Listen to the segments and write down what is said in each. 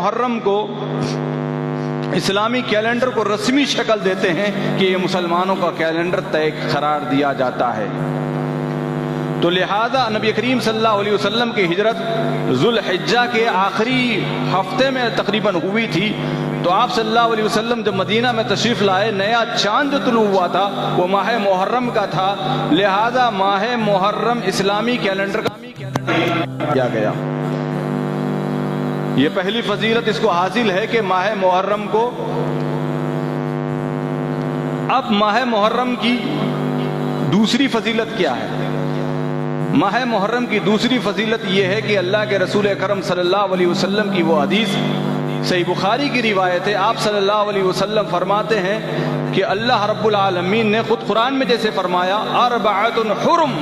محرم کو اسلامی کیلنڈر کو رسمی شکل دیتے ہیں کہ یہ مسلمانوں کا کیلنڈر طے قرار دیا جاتا ہے۔ تو لہذا نبی کریم صلی اللہ علیہ وسلم کی ہجرت ذوالحجہ کے آخری ہفتے میں تقریباً ہوئی تھی، تو آپ صلی اللہ علیہ وسلم جب مدینہ میں تشریف لائے، نیا چاند جو طلوع ہوا تھا وہ ماہ محرم کا تھا، لہذا ماہ محرم اسلامی کیلنڈر کا کیا گیا۔ یہ پہلی فضیلت اس کو حاصل ہے کہ ماہ محرم کو، اب ماہ محرم کی دوسری فضیلت کیا ہے؟ ماہ محرم کی دوسری فضیلت یہ ہے کہ اللہ کے رسول اکرم صلی اللہ علیہ وسلم کی وہ حدیث صحیح بخاری کی روایت ہے، آپ صلی اللہ علیہ وسلم فرماتے ہیں کہ اللہ رب العالمین نے خود قرآن میں جیسے فرمایا اربعۃ حرم،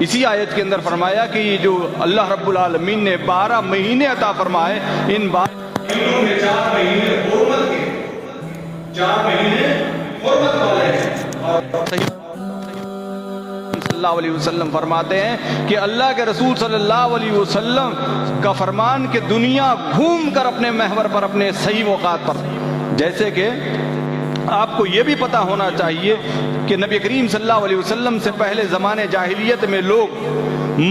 اسی آیت کے اندر فرمایا کہ یہ جو اللہ رب العالمین نے 12 مہینے عطا فرمائے، ان 12 مہینوں میں 4 مہینے حرمت کے، 4 مہینے حرمت والے ہیں۔ اور صحیح صلی اللہ علیہ وسلم فرماتے ہیں کہ اللہ کے رسول صلی اللہ علیہ وسلم کا فرمان کہ دنیا گھوم کر اپنے محور پر، اپنے صحیح اوقات پر، جیسے کہ آپ کو یہ بھی پتا ہونا چاہیے کہ نبی کریم صلی اللہ علیہ وسلم سے پہلے زمانے جاہلیت میں لوگ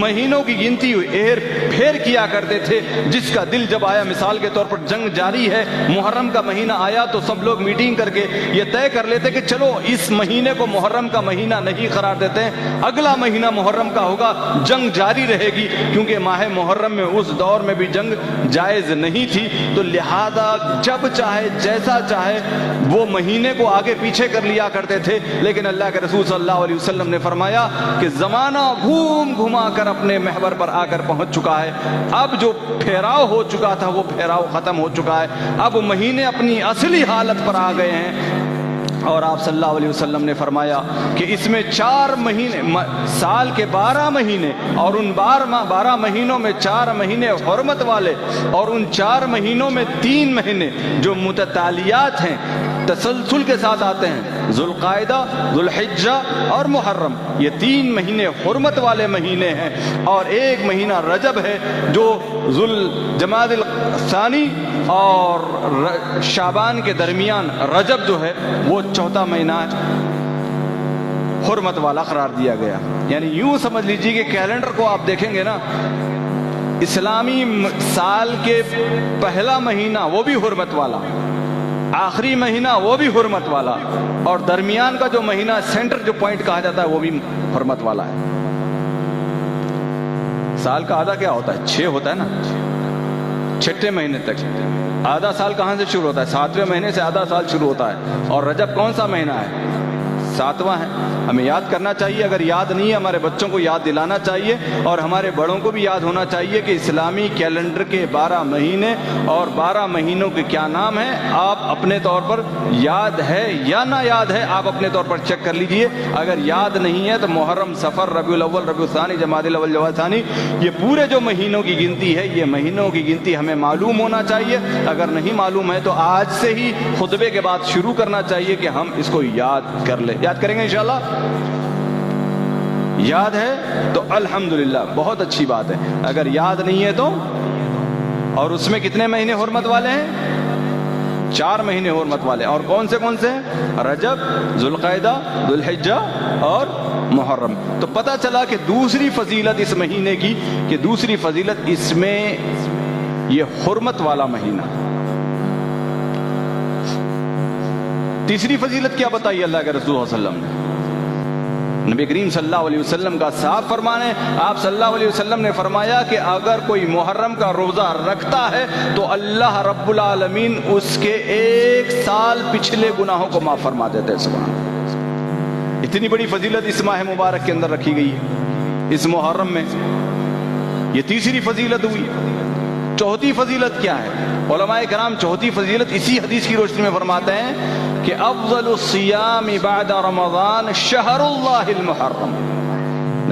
مہینوں کی گنتی ایر پھیر کیا کرتے تھے، جس کا دل جب آیا، مثال کے طور پر جنگ جاری ہے، محرم کا مہینہ آیا تو سب لوگ میٹنگ کر کے یہ طے کر لیتے کہ چلو اس مہینے کو محرم کا مہینہ نہیں قرار دیتے ہیں، اگلا مہینہ محرم کا ہوگا، جنگ جاری رہے گی، کیونکہ ماہ محرم میں اس دور میں بھی جنگ جائز نہیں تھی، تو لہذا جب چاہے جیسا چاہے وہ مہینے کو آگے پیچھے کر لیا کرتے تھے۔ لیکن اللہ کے رسول صلی اللہ علیہ وسلم نے فرمایا کہ زمانہ گھوم گھما کر اپنے محور پر آ کر پہنچ چکا ہے، اب جو پھیراؤ ہو چکا تھا وہ پھیراؤ ختم ہو چکا ہے، اب مہینے اپنی اصلی حالت پر آ گئے ہیں۔ اور آپ صلی اللہ علیہ وسلم نے فرمایا کہ اس میں 4 مہینے، سال کے 12 مہینے، اور ان 12 مہینوں میں 4 مہینے حرمت والے، اور ان 4 مہینوں میں 3 مہینے جو متتالیات ہیں، تسلسل کے ساتھ آتے ہیں، ذوالقعدہ، ذوالحجہ اور محرم، یہ 3 مہینے حرمت والے مہینے ہیں، اور 1 مہینہ رجب ہے جو ذوالجمادی الثانی اور شعبان کے درمیان رجب جو ہے وہ 4تھا مہینہ حرمت والا قرار دیا گیا۔ یعنی یوں سمجھ لیجیے کہ کیلنڈر کو آپ دیکھیں گے نا، اسلامی سال کے پہلا مہینہ وہ بھی حرمت والا، آخری مہینہ وہ بھی حرمت والا، اور درمیان کا جو مہینہ سینٹر جو پوائنٹ کہا جاتا ہے وہ بھی حرمت والا ہے۔ سال کا آدھا کیا ہوتا ہے؟ 6 ہوتا ہے نا، 6 مہینے تک۔ آدھا سال کہاں سے شروع ہوتا ہے؟ 7ویں مہینے سے آدھا سال شروع ہوتا ہے، اور رجب کون سا مہینہ ہے؟ 7واں ہے۔ ہمیں یاد کرنا چاہیے، اگر یاد نہیں ہے ہمارے بچوں کو یاد دلانا چاہیے، اور ہمارے بڑوں کو بھی یاد ہونا چاہیے کہ اسلامی کیلنڈر کے 12 مہینے اور 12 مہینوں کے کیا نام ہیں۔ آپ اپنے طور پر یاد ہے یا نہ یاد ہے، آپ اپنے طور پر چیک کر لیجئے۔ اگر یاد نہیں ہے تو محرم، صفر، ربیع الاول، ربیع الثانی، جمادی الاول، جمادی الثانی، یہ پورے جو مہینوں کی گنتی ہے، یہ مہینوں کی گنتی ہمیں معلوم ہونا چاہیے۔ اگر نہیں معلوم ہے تو آج سے ہی خطبے کے بعد شروع کرنا چاہیے کہ ہم اس کو یاد کر لیں۔ یاد کریں گے انشاءاللہ؟ یاد ہے تو الحمدللہ، بہت اچھی بات ہے۔ اگر یاد نہیں ہے تو، اور اس میں کتنے مہینے حرمت والے ہیں؟ 4 مہینے حرمت والے، اور کون سے رجب، ذوالقعدہ، ذوالحجہ اور محرم۔ تو پتہ چلا کہ دوسری فضیلت اس مہینے کی، کہ دوسری فضیلت اس میں یہ حرمت والا مہینہ۔ تیسری فضیلت کیا بتائی اللہ کے رسول صلی اللہ علیہ وسلم نے؟ نبی کریم صلی اللہ علیہ وسلم کا صاف فرمان ہے، آپ صلی اللہ علیہ وسلم نے فرمایا کہ اگر کوئی محرم کا روزہ رکھتا ہے تو اللہ رب العالمین اس کے 1 سال پچھلے گناہوں کو معاف فرما دیتے ہیں۔ سبحان اللہ، اتنی بڑی فضیلت اس ماہ مبارک کے اندر رکھی گئی ہے، اس محرم میں۔ یہ تیسری فضیلت ہوئی۔ چوتھی فضیلت کیا ہے؟ علماء کرام چوتھی فضیلت اسی حدیث کی روشنی میں فرماتے ہیں کہ افضل الصیام بعد رمضان شہر اللہ المحرم۔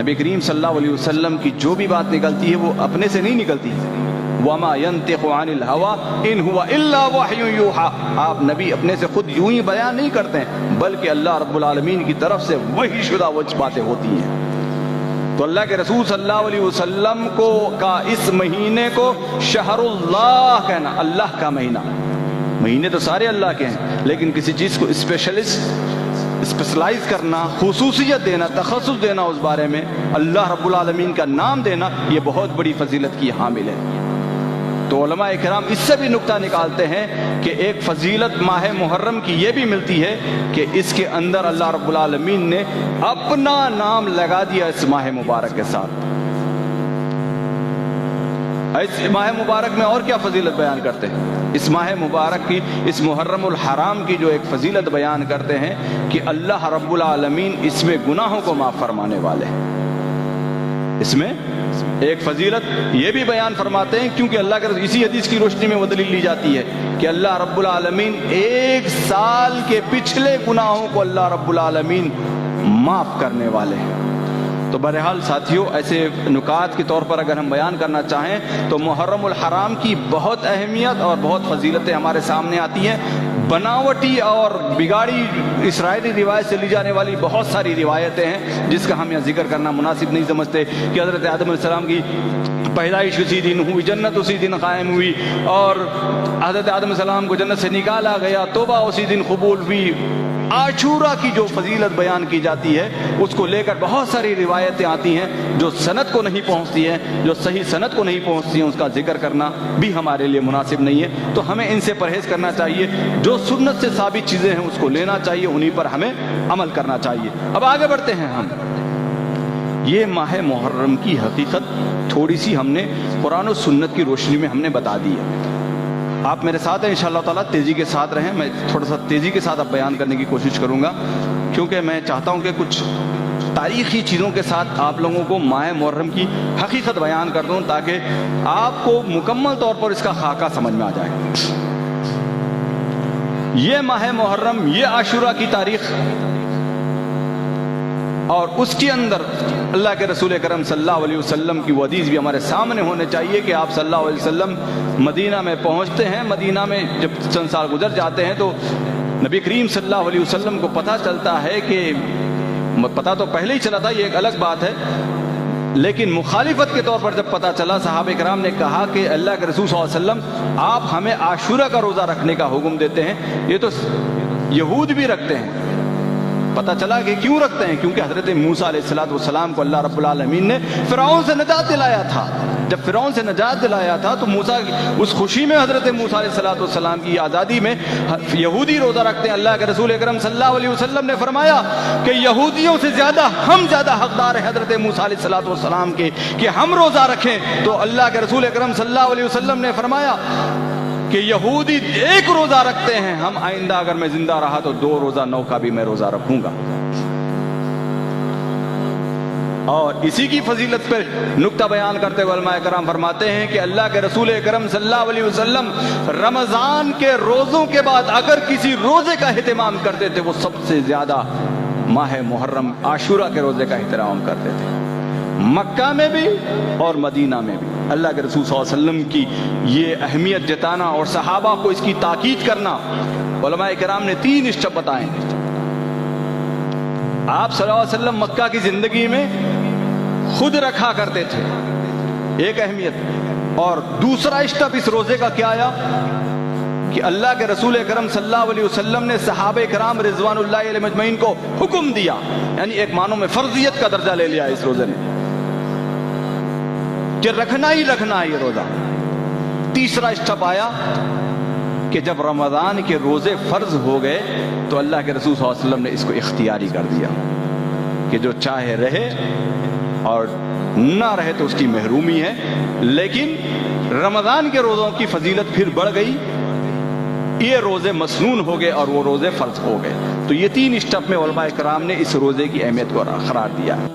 نبی کریم صلی اللہ علیہ وسلم کی جو بھی بات نکلتی ہے وہ اپنے سے نہیں نکلتی، وما ينطق عن الهوى ان هو الا وحی یوحى، آپ نبی اپنے سے خود یوں ہی بیان نہیں کرتے ہیں، بلکہ اللہ رب العالمین کی طرف سے وحی شدہ وہ باتیں ہوتی ہیں۔ تو اللہ کے رسول صلی اللہ علیہ وسلم کا اس مہینے کو شہر اللہ کہنا، اللہ کا مہینہ، مہینے تو سارے اللہ کے ہیں، لیکن کسی چیز کو اسپیشلائز کرنا، خصوصیت دینا، تخصص دینا اس بارے میں، اللہ رب العالمین کا نام دینا، یہ بہت بڑی فضیلت کی حامل ہے۔ تو علماء کرام اس سے بھی نقطہ نکالتے ہیں کہ ایک فضیلت ماہ محرم کی یہ بھی ملتی ہے کہ اس کے اندر اللہ رب العالمین نے اپنا نام لگا دیا اس ماہ مبارک کے ساتھ۔ اس ماہ مبارک میں اور کیا فضیلت بیان کرتے ہیں؟ اس ماہ مبارک کی، اس محرم الحرام کی جو ایک فضیلت بیان کرتے ہیں کہ اللہ رب العالمین اس میں گناہوں کو معاف فرمانے والے ہیں۔ اس میں ایک فضیلت یہ بھی بیان فرماتے ہیں، کیونکہ اللہ کے اسی حدیث کی روشنی میں وہ دلیل لی جاتی ہے کہ اللہ رب العالمین ایک سال کے پچھلے گناہوں کو اللہ رب العالمین معاف کرنے والے ہیں۔ تو بہرحال ساتھیوں، ایسے نکات کے طور پر اگر ہم بیان کرنا چاہیں تو محرم الحرام کی بہت اہمیت اور بہت فضیلتیں ہمارے سامنے آتی ہیں۔ بناوٹی اور بگاڑی اسرائیلی روایت سے لی جانے والی بہت ساری روایتیں ہیں جس کا ہم یہاں ذکر کرنا مناسب نہیں سمجھتے کہ حضرت آدم علیہ السلام کی پیدائش اسی دن ہوئی، جنت اسی دن قائم ہوئی، اور حضرت آدم علیہ السلام کو جنت سے نکالا گیا، توبہ اسی دن قبول ہوئی۔ عاشورہ کی جو فضیلت بیان کی جاتی ہے اس کو لے کر بہت ساری روایتیں آتی ہیں جو سند کو نہیں پہنچتی ہیں، جو صحیح سند کو نہیں پہنچتی ہیں، اس کا ذکر کرنا بھی ہمارے لیے مناسب نہیں ہے۔ تو ہمیں ان سے پرہیز کرنا چاہیے، جو سنت سے ثابت چیزیں ہیں اس کو لینا چاہیے، انہی پر ہمیں عمل کرنا چاہیے۔ اب آگے بڑھتے ہیں ہم۔ یہ ماہ محرم کی حقیقت تھوڑی سی ہم نے قرآن و سنت کی روشنی میں ہم نے بتا دی ہے۔ آپ میرے ساتھ ہیں انشاءاللہ تعالیٰ، تیزی کے ساتھ رہیں، میں تھوڑا سا تیزی کے ساتھ اب بیان کرنے کی کوشش کروں گا، کیونکہ میں چاہتا ہوں کہ کچھ تاریخی چیزوں کے ساتھ آپ لوگوں کو ماہ محرم کی حقیقت بیان کر دوں تاکہ آپ کو مکمل طور پر اس کا خاکہ سمجھ میں آ جائے۔ یہ ماہ محرم، یہ عاشورہ کی تاریخ اور اس کے اندر اللہ کے رسول کرم صلی اللہ علیہ وسلم کی وہ حدیث بھی ہمارے سامنے ہونے چاہیے کہ آپ صلی اللہ علیہ وسلم مدینہ میں پہنچتے ہیں۔ مدینہ میں جب چند سال گزر جاتے ہیں تو نبی کریم صلی اللہ علیہ وسلم کو پتہ چلتا ہے کہ پتہ تو پہلے ہی چلا تھا، یہ ایک الگ بات ہے، لیکن مخالفت کے طور پر جب پتہ چلا، صحابہ کرام نے کہا کہ اللہ کے رسول صلی اللہ علیہ وسلم آپ ہمیں عاشورہ کا روزہ رکھنے کا حکم دیتے ہیں، یہ تو یہود بھی رکھتے ہیں۔ پتہ چلا کہ کیوں رکھتے ہیں؟ کیونکہ حضرت موسیٰ علیہ السلام کو اللہ رب العالمین نے فرعون سے نجات دلایا تھا۔ جب فرعون سے نجات دلایا تھا تو موسیٰ اس خوشی میں حضرت موسیٰ علیہ السلام کی آزادی میں یہودی روزہ رکھتے ہیں۔ اللہ کے رسول اکرم صلی اللہ علیہ وسلم نے فرمایا کہ یہودیوں سے ہم زیادہ حقدار ہیں حضرت موسیٰ علیہ السلام کے کہ ہم روزہ رکھیں۔ تو اللہ کے رسول اکرم صلی اللہ علیہ وسلم نے فرمایا کہ یہودی ایک روزہ رکھتے ہیں، ہم آئندہ اگر میں زندہ رہا تو 2 روزہ 9 کا بھی میں روزہ رکھوں گا۔ اور اسی کی فضیلت پر نقطہ بیان کرتے ہوئے علماء کرام فرماتے ہیں کہ اللہ کے رسول اکرم صلی اللہ علیہ وسلم رمضان کے روزوں کے بعد اگر کسی روزے کا اہتمام کرتے تھے وہ سب سے زیادہ ماہ محرم عاشورہ کے روزے کا اہتمام کرتے تھے، مکہ میں بھی اور مدینہ میں بھی۔ اللہ کے رسول صلی اللہ علیہ وسلم کی یہ اہمیت جتانا اور صحابہ کو اس کی تاکید کرنا، علماء کرام نے 3 اسٹیپ بتائے ہیں۔ آپ صلی اللہ علیہ وسلم مکہ کی زندگی میں خود رکھا کرتے تھے، ایک اہمیت، اور دوسرا اسٹیپ اس روزے کا کیا آیا کہ اللہ کے رسول اکرم صلی اللہ علیہ وسلم نے صحابہ کرام رضوان اللہ علیہ مجمعین کو حکم دیا، یعنی ایک معنوں میں فرضیت کا درجہ لے لیا اس روزے نے کہ رکھنا ہی یہ روزہ۔ تیسرا اسٹیپ آیا کہ جب رمضان کے روزے فرض ہو گئے تو اللہ کے رسول صلی اللہ علیہ وسلم نے اس کو اختیاری کر دیا کہ جو چاہے رہے اور نہ رہے تو اس کی محرومی ہے، لیکن رمضان کے روزوں کی فضیلت پھر بڑھ گئی، یہ روزے مسنون ہو گئے اور وہ روزے فرض ہو گئے۔ تو یہ 3 اسٹیپ میں علماء کرام نے اس روزے کی اہمیت کو قرار دیا ہے۔